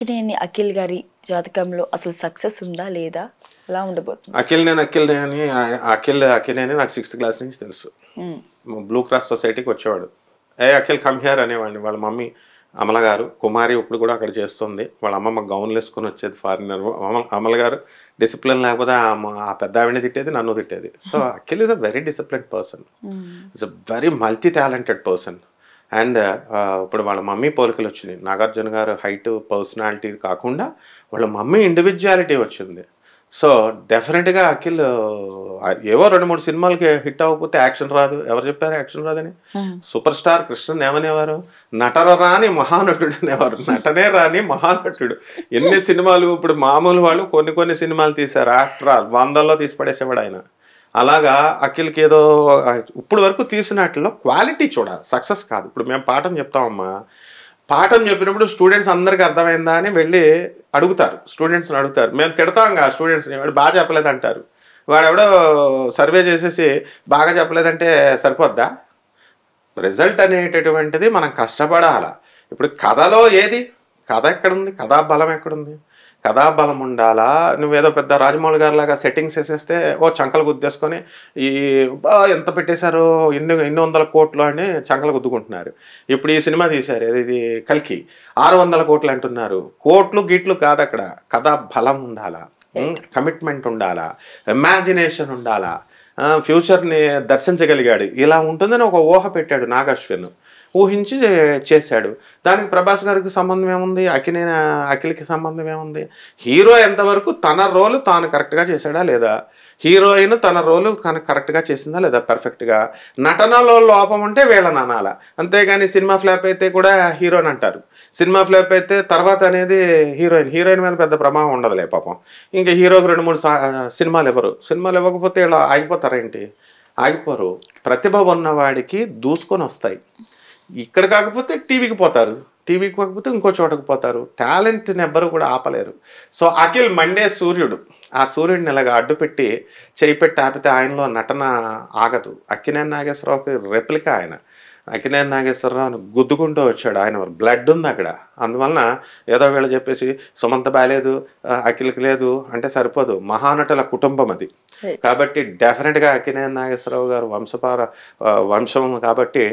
అక్కినేని అఖిల్ గారి జాతకంలో అసలు సక్సెస్ ఉందా లేదా? ఎలా ఉండబోతుంది? అఖిల్ నాకు 6th క్లాస్ నుంచి తెలుసు. హ్మ్. బ్లూ క్రాస్ సొసైటీకి వచ్చేవాడు. అఖిల్ కమ్ హియర్ అనేవాడిని. వాళ్ళ మమ్మీ అమల గారు, కుమారి ఇప్పుడు కూడా అక్కడ చేస్తుంది. వాళ్ళ అమ్మమ్మ గౌన్లు వేసుకొని వచ్చేది ఫారినర్. అమల గారు డిసిప్లిన్ లేకపోతే ఆ పెద్ద ఆవిడని తిట్టేది, నన్ను తిట్టేది. So Akhil is a very disciplined person. Is a very multi talented person. And ఇప్పుడు వాళ్ళ మమ్మీ పోలికలు వచ్చినాయి. నాగార్జున గారు హైట్, పర్సనాలిటీ కాకుండా వాళ్ళ మమ్మీ ఇండివిజువాలిటీ వచ్చింది. సో డెఫినెట్గా అఖిల్ ఏవో 2-3 సినిమాలకి హిట్ అవ్వకపోతే యాక్షన్ రాదు. ఎవరు చెప్పారు యాక్షన్ రాదని? సూపర్ స్టార్ కృష్ణన్ ఏమనేవారు? నటన రాని మహానటుడు అనేవారు. నటనే రాని మహానటుడు. ఎన్ని సినిమాలు ఇప్పుడు మామూలు వాళ్ళు కొన్ని సినిమాలు తీశారు. ఆఫ్టర్ ఆల్ 100లో తీసి పడేసేవాడు ఆయన. అలాగా అఖిల్కి ఏదో ఇప్పుడు వరకు తీసినట్లో క్వాలిటీ చూడాలి, సక్సెస్ కాదు. ఇప్పుడు మేము పాఠం చెప్తామమ్మా, పాఠం చెప్పినప్పుడు స్టూడెంట్స్ అందరికీ అర్థమైందా అని వెళ్ళి అడుగుతారు, స్టూడెంట్స్ని అడుగుతారు. మేము తిడతాంగా స్టూడెంట్స్ని, వాడు బాగా చెప్పలేదు అంటారు. వాడు ఎవడో సర్వే చేసేసి బాగా చెప్పలేదంటే సరిపోద్దా? రిజల్ట్ అనేటటువంటిది మనం కష్టపడాల. ఇప్పుడు కథలో ఏది కథ ఎక్కడుంది? కథా బలం ఎక్కడుంది? కథాబలం ఉండాలా? నువ్వేదో పెద్ద రాజమౌళి గారి లాగా సెట్టింగ్స్ వేసేస్తే చంకలు గుద్దేసుకొని ఈ ఎంత పెట్టేశారో ఇన్ని వందల కోట్లు అని చంకలు గుద్దుకుంటున్నారు. ఇప్పుడు ఈ సినిమా తీశారు, ఇది కల్కి, 600 కోట్లు అంటున్నారు. కోట్లు గిట్లు కాదు, అక్కడ కథా బలం ఉండాలా, కమిట్మెంట్ ఉండాలా, ఇమాజినేషన్ ఉండాలా, ఫ్యూచర్ని దర్శించగలిగాడు. ఇలా ఉంటుందని ఒక ఊహ పెట్టాడు నాగశ్విన్, ఊహించి చేశాడు. దానికి ప్రభాస్ గారికి సంబంధం ఏముంది? అఖిల్కి సంబంధం ఏముంది? హీరో ఎంతవరకు తన రోలు తాను కరెక్ట్గా చేశాడా లేదా? హీరోయిన్ తన రోలు కరెక్ట్గా చేసిందా లేదా పర్ఫెక్ట్గా? నటనలో లోపం ఉంటే వీళ్ళని అనాల, అంతేగాని సినిమా ఫ్లాప్ అయితే కూడా హీరోని అంటారు. సినిమా ఫ్లాప్ అయితే తర్వాత అనేది హీరోయిన్ మీద పెద్ద ప్రభావం ఉండదులే పాపం. ఇంకా హీరోకి 2-3 సినిమాలు ఇవ్వకపోతే ఇలా ఆగిపోతారేంటి? ఆగిపోరు. ప్రతిభ ఉన్నవాడికి దూసుకొని వస్తాయి. ఇక్కడ కాకపోతే టీవీకి పోతారు, టీవీకి కాకపోతే ఇంకో చోటకు పోతారు. టాలెంట్ని ఎవ్వరు కూడా ఆపలేరు. సో అఖిల్ మండే సూర్యుడు. ఆ సూర్యుడిని ఇలాగా అడ్డుపెట్టి చేయి పెట్టి ఆపితే ఆయనలో నటన ఆగదు. అక్కినేని నాగేశ్వరరావుకి రెప్లికా ఆయన. అక్కినేని నాగేశ్వరరావుని గుద్దుకుంటూ వచ్చాడు. ఆయన బ్లడ్ ఉంది అక్కడ. అందువలన ఏదో వీళ్ళు చెప్పేసి సుమంత బాలేదు, అఖిల్కి లేదు అంటే సరిపోదు. మహానటుల కుటుంబం అది. కాబట్టి డెఫినెట్గా అక్కినేని నాగేశ్వరరావు గారు వంశం కాబట్టి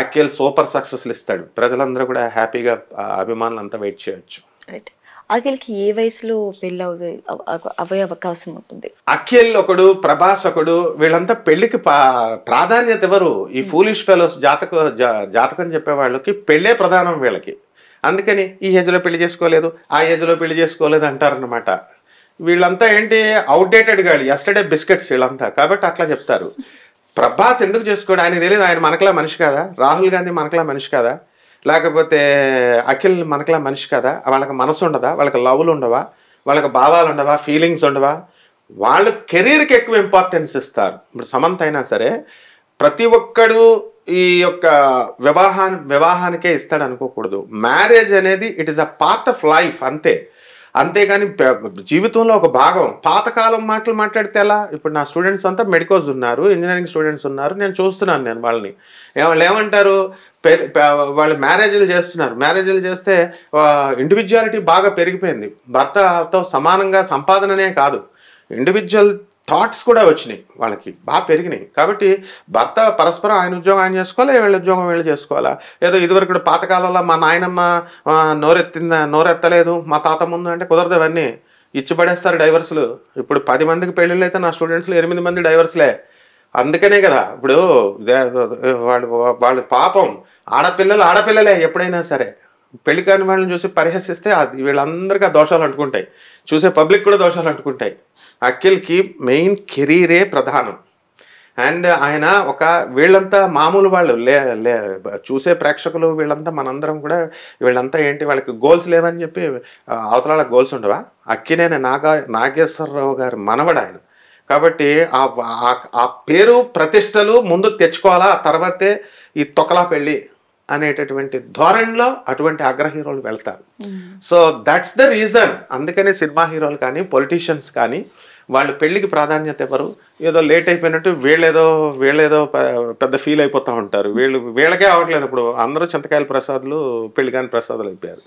అఖిల్ సూపర్ సక్సెస్లు ఇస్తాడు. ప్రజలందరూ కూడా హ్యాపీగా, అభిమానులు అంతా వెయిట్ చేయొచ్చు. అఖిల్కి ఏ వయసులో పెళ్ళి అవే అవకాశం ఉంటుంది? అఖిల్ ఒకడు, ప్రభాస్ ఒకడు, వీళ్ళంతా పెళ్లికి ప్రాధాన్యత ఇవ్వరు. ఈ ఫూలిష్ ఫెలోస్ జాతకం చెప్పే వాళ్ళకి పెళ్ళే ప్రధానం వీళ్ళకి. అందుకని ఈ ఏజ్లో పెళ్లి చేసుకోలేదు, ఆ ఏజ్లో పెళ్లి చేసుకోలేదు అంటారనమాట. వీళ్ళంతా ఏంటి, అవుట్డేటెడ్ గాడు, ఎస్టర్డే బిస్కెట్స్ వీళ్ళంతా. కాబట్టి అట్లా చెప్తారు. ప్రభాస్ ఎందుకు చేసుకోడు? ఆయన తెలియదు. ఆయన మనకలా మనిషి కాదా? రాహుల్ గాంధీ మనకలా మనిషి కాదా? లేకపోతే అఖిల్ మనకలా మనిషి కదా? వాళ్ళకి మనసు ఉండదా? వాళ్ళకి లవ్లు ఉండవా? వాళ్ళకి భావాలు ఉండవా? ఫీలింగ్స్ ఉండవా? వాళ్ళు కెరీర్కి ఎక్కువ ఇంపార్టెన్స్ ఇస్తారు. ఇప్పుడు సమంత అయినా సరే ప్రతి ఒక్కడు ఈ యొక్క వివాహానికే ఇస్తాడు అనుకోకూడదు. మ్యారేజ్ అనేది it is a part of life అంతే. అంతేగాని జీవితంలో ఒక భాగం. పాతకాలం మాటలు మాట్లాడితే ఎలా? ఇప్పుడు నా స్టూడెంట్స్ అంతా మెడికోస్ ఉన్నారు, ఇంజనీరింగ్ స్టూడెంట్స్ ఉన్నారు. నేను చూస్తున్నాను, నేను వాళ్ళని వాళ్ళు ఏమంటారు, వాళ్ళు మ్యారేజ్లు చేస్తున్నారు. మ్యారేజ్లు చేస్తే ఇండివిజువాలిటీ బాగా పెరిగిపోయింది. భర్తతో సమానంగా సంపాదననే కాదు, ఇండివిజువల్ థాట్స్ కూడా వచ్చినాయి, వాళ్ళకి బాగా పెరిగినాయి. కాబట్టి భర్త పరస్పరం ఆయన ఉద్యోగం ఆయన చేసుకోవాలి, వీళ్ళ ఉద్యోగం వీళ్ళు చేసుకోవాలా? ఏదో ఇదివరకు పాతకాలంలో మా నాయనమ్మ నోరెత్తలేదు మా తాత ముందు అంటే కుదరదు. అవన్నీ ఇచ్చిపడేస్తారు డైవర్సులు. ఇప్పుడు 10 మందికి పెళ్ళిళ్ళు అయితే నా స్టూడెంట్స్లో 8 మంది డైవర్స్లే. అందుకనే కదా ఇప్పుడు వాళ్ళు పాపం ఆడపిల్లలే ఎప్పుడైనా సరే పెళ్లి కాని వాళ్ళని చూసి పరిహసిస్తే వీళ్ళందరికీ ఆ దోషాలు అంటుకుంటాయి, చూసే పబ్లిక్ కూడా దోషాలు అంటుకుంటాయి. అఖిల్కి మెయిన్ కెరీరే ప్రధానం. అండ్ ఆయన వీళ్ళంతా మామూలు వాళ్ళు చూసే ప్రేక్షకులు వీళ్ళంతా మనందరం కూడా వీళ్ళంతా ఏంటి, వాళ్ళకి గోల్స్ లేవని చెప్పి అవతల గోల్స్ ఉండవా? అక్కినేని నాగేశ్వరరావు గారు మనవడు ఆయన. కాబట్టి ఆ పేరు ప్రతిష్టలు ముందు తెచ్చుకోవాలా, ఆ తర్వాతే ఈ తొక్కలా పెళ్ళి అనేటటువంటి ధోరణిలో అటువంటి అగ్ర హీరోలు వెళ్తారు. So that's the reason. అందుకనే సినిమా హీరోలు కానీ పొలిటీషియన్స్ కానీ వాళ్ళు పెళ్ళికి ప్రాధాన్యత ఇవ్వరు. ఏదో లేట్ అయిపోయినట్టు వీళ్ళేదో పెద్ద ఫీల్ అయిపోతా ఉంటారు. వీళ్ళకే అవ్వట్లేదు. ఇప్పుడు అందరూ చింతకాయల ప్రసాదులు, పెళ్లి కాని ప్రసాదులు అయిపోయారు.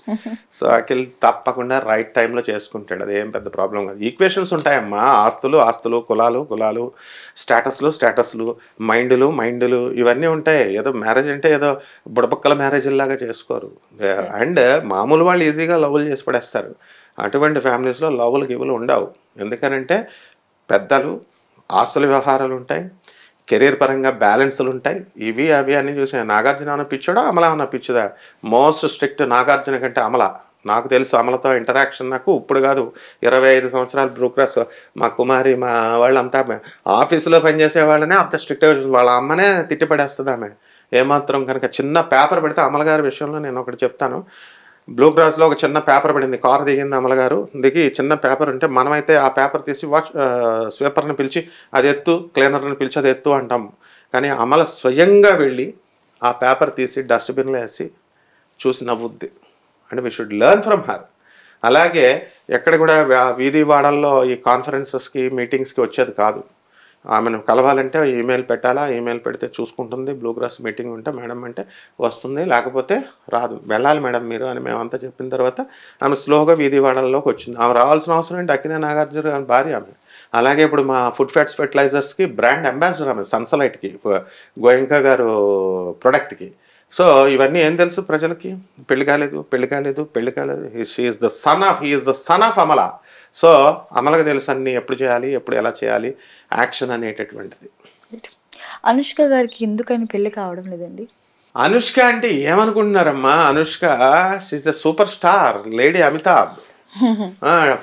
సో, అఖిల్ తప్పకుండా రైట్ టైంలో చేసుకుంటాడు. అదేం పెద్ద ప్రాబ్లం కాదు. ఈక్వేషన్స్ ఉంటాయమ్మా. ఆస్తులు, కులాలు, స్టేటస్లు, మైండులు ఇవన్నీ ఉంటాయి. ఏదో మ్యారేజ్ అంటే ఏదో బుడబక్కల మ్యారేజ్‌లాగా చేసుకోరు. అండ్ మామూలు వాళ్ళు ఈజీగా లవ్‌లు చేసి పడేస్తారు. అటువంటి ఫ్యామిలీస్‌లో లవ్‌లు, గివ్వులు ఉండవు. ఎందుకనంటే పెద్దలు, ఆస్తుల వ్యవహారాలుంటాయి. కెరీర్ పరంగా బ్యాలెన్స్‌లుంటాయి. ఇవి, అవి అన్నీ చూసి నాగార్జున ఏమన్నా పిచ్చోడా? అమల ఏమన్నా పిచ్చిదా? మోస్ట్ స్ట్రిక్ట్ నాగార్జున కంటే అమల. నాకు తెలుసు అమలతో ఇంటరాక్షన్ నాకు ఇప్పుడు కాదు. 25 సంవత్సరాలు బ్లూ క్రాస్ మా కుమారి, మా వాళ్ళంతా ఆఫీస్‌లో పనిచేసే వాళ్ళనే అంత స్ట్రిక్ట్‌గా వాళ్ళ అమ్మనే తిట్టి పడేస్తదామె. ఏమాత్రం కనుక చిన్న పేపర్ పెడితే అమల గారి విషయంలో నేను ఒకటి చెప్తాను. బ్లూ క్రాస్‌లో ఒక చిన్న పేపర్ పడింది. కారు దిగింది అమలగారు. దిగి చిన్న పేపర్ ఉంటే మనమైతే ఆ పేపర్ తీసి స్వీపర్‌ని పిలిచి అది ఎత్తు, క్లీనర్‌ని పిలిచి అది ఎత్తు అంటాం. కానీ అమల స్వయంగా వెళ్ళి ఆ పేపర్ తీసి డస్ట్‌బిన్‌లో ఏసి చూసి నవ్వుద్ది. అంటే we should learn from her. అలాగే ఎక్కడ కూడా వీధి వాడల్లో ఈ కాన్ఫరెన్సెస్‌కి, మీటింగ్స్‌కి వచ్చేది కాదు. ఆమెను కలవాలంటే ఈమెయిల్ పెట్టాలా, ఈమెయిల్ పెడితే చూసుకుంటుంది. బ్లూ క్రాస్ మీటింగ్ ఉంటే మేడం అంటే వస్తుంది, లేకపోతే రాదు. వెళ్ళాలి మేడం మీరు అని మేమంతా చెప్పిన తర్వాత ఆమె స్లోగా వీధి వాడల్లోకి వచ్చింది. ఆమె రావాల్సిన అవసరం ఏంటి? అక్కినే నాగార్జున గారి భార్య ఆమె. అలాగే ఇప్పుడు మా ఫుడ్ ఫ్యాట్స్ ఫెర్టిలైజర్స్‌కి బ్రాండ్ అంబాసిడర్ ఆమె సన్‌సలైట్‌కి, గోయంకా గారు ప్రొడక్ట్‌కి. సో, ఇవన్నీ ఏం తెలుసు ప్రజలకి? పెళ్లి కాలేదు. He is the son of Amala. So, అమలకి తెలుసు అన్నీ ఎప్పుడు చేయాలి, ఎప్పుడు ఎలా చేయాలి, యాక్షన్ అనేటటువంటిది. అనుష్క గారికి ఎందుకని పెళ్లి కావడం లేదండి? అనుష్క అంటే ఏమనుకుంటున్నారమ్మా? Anushka she is a super star. Lady Amitabh.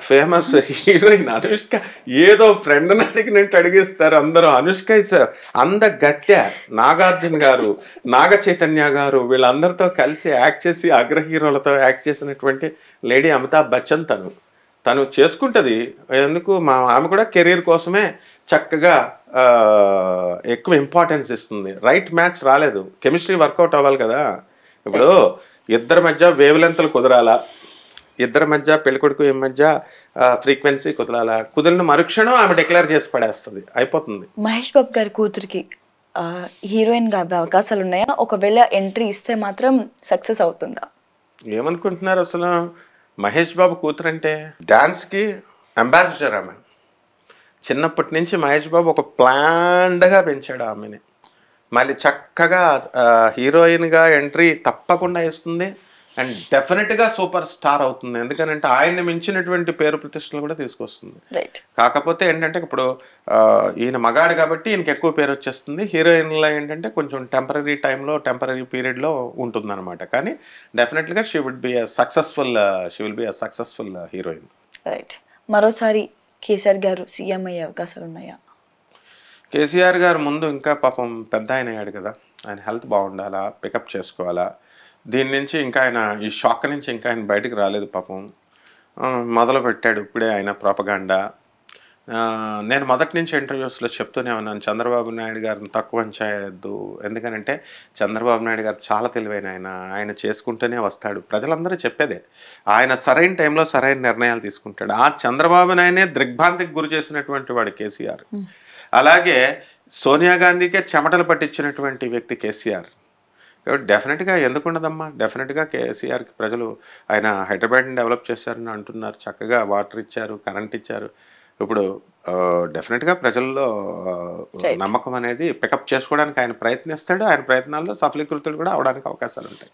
Famous heroine Anushka. ఏదో ఫ్రెండ్‌ని అడిగినట్టు అడిగేస్తారు అందరూ. అనుష్క ఇస్ అందగత్తె. నాగార్జున గారు, నాగ చైతన్య గారు వీళ్ళందరితో కలిసి యాక్ట్ చేసి అగ్ర హీరోలతో యాక్ట్ చేసినటువంటి లేడీ అమితాబ్ బచ్చన్ తను. తను చేసుకుంటది. ఎందుకు ఆమె కూడా కెరీర్ కోసమే చక్కగా ఎక్కువ ఇంపార్టెన్స్ ఇస్తుంది. రైట్ మ్యాచ్ రాలేదు. కెమిస్ట్రీ వర్కౌట్ అవ్వాలి కదా! ఇప్పుడు ఇద్దరి మధ్య వేవ్ లెంగ్త్‌లు కుదరాలా? ఇద్దరి మధ్య పెళ్ళికొడుకు మధ్య ఫ్రీక్వెన్సీ కుదరాలా? కుదిరిన మరుక్షణం ఆమె డిక్లేర్ చేసి పడేస్తది. అయిపోతుంది. మహేష్ బాబు గారి కూతురికి హీరోయిన్‌గా అవ్వే అవకాశాలున్నాయా? ఒకవేళ ఎంట్రీ ఇస్తే మాత్రం సక్సెస్ అవుతుందా? ఏమనుకుంటున్నారు అసలు? మహేష్ బాబు కూతురంటే డాన్స్‌కి అంబాసిడర్ ఆమె. చిన్నప్పటి నుంచి మహేష్ బాబు ఒక ప్లాన్డ్‌గా పెంచాడు ఆమెని. మళ్ళీ చక్కగా హీరోయిన్‌గా ఎంట్రీ తప్పకుండా ఇస్తుంది. అండ్ డెఫినెట్‌గా సూపర్ స్టార్ అవుతుంది. ఎందుకనంటే ఆయన్ని మించినటువంటి పేరు ప్రతిష్టలు కూడా తీసుకొస్తుంది. రైట్. కాకపోతే ఏంటంటే ఇప్పుడు ఈయన మగాడు కాబట్టి ఈయనకి ఎక్కువ పేరు వచ్చేస్తుంది. హీరోయిన్‌లో ఏంటంటే కొంచెం టెంపరరీ పీరియడ్‌లో ఉంటుందన్నమాట. కానీ డెఫినెట్‌గా she will be a successful heroine. Right. మరోసారి కేసీఆర్ గారు సీఎం అయ్యే అవకాశాలున్నాయా? కేసీఆర్ గారు ముందు ఇంకా పాపం పెద్దాయన అయ్యాడు కదా! ఆయన హెల్త్ బాగుండాలా, పికప్ చేసుకోవాలా. దీని నుంచి ఇంకా ఆయన ఈ షాక్ నుంచి ఇంకా ఆయన బయటకు రాలేదు పాపం. మొదలుపెట్టాడు ఇప్పుడే ఆయన ప్రొపగాండా. నేను మొదటి నుంచి ఇంటర్వ్యూస్‌లో చెప్తూనే ఉన్నాను. చంద్రబాబు నాయుడు గారిని తక్కువ అంచనా వేయొద్దు. ఎందుకనంటే చంద్రబాబు నాయుడు గారు చాలా తెలివైనాయన. ఆయన చేసుకుంటూనే వస్తాడు. ప్రజలందరూ చెప్పేదే. ఆయన సరైన టైంలో సరైన నిర్ణయాలు తీసుకుంటాడు. ఆ చంద్రబాబు నాయుడినే దిగ్భ్రాంతికి గురి చేసినటువంటి వాడు కేసీఆర్. అలాగే సోనియా గాంధీకే చెమటలు పట్టించినటువంటి వ్యక్తి కేసీఆర్. కాబట్టి డెఫినెట్‌గా ఎందుకుండదమ్మా? డెఫినెట్‌గా కేసీఆర్‌కి ప్రజలు ఆయన హైదరాబాద్‌ని డెవలప్ చేశారని అంటున్నారు. చక్కగా వాటర్ ఇచ్చారు, కరెంట్ ఇచ్చారు. ఇప్పుడు డెఫినెట్‌గా ప్రజల్లో నమ్మకం అనేది పికప్ చేసుకోవడానికి ఆయన ప్రయత్నిస్తాడు. ఆయన ప్రయత్నాల్లో సఫలీకృతుడు కూడా అవ్వడానికి అవకాశాలుంటాయి.